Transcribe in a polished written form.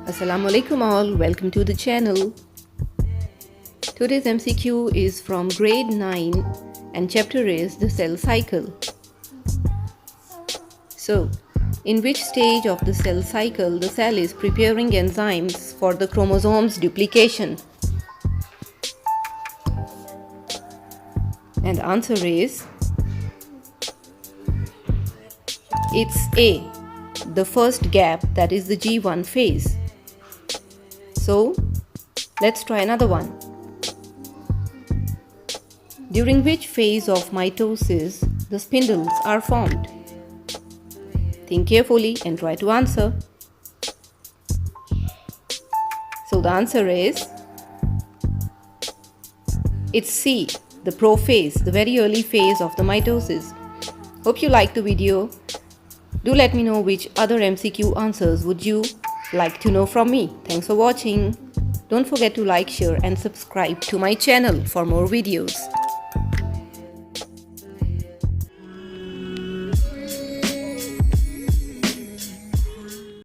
Assalamu alaikum all, welcome to the channel. Today's MCQ is from grade 9 and chapter is the cell cycle. So, in which stage of the cell cycle the cell is preparing enzymes for the chromosomes duplication? And the answer is, it's A, the first gap, that is the G1 phase. So, let's try another one. During which phase of mitosis the spindles are formed? Think carefully and try to answer. So the answer is, it's C, the prophase, the very early phase of the mitosis. Hope you liked the video. Do let me know which other MCQ answers would you like to know from me. Thanks for watching. Don't forget to like, share and subscribe to my channel for more videos.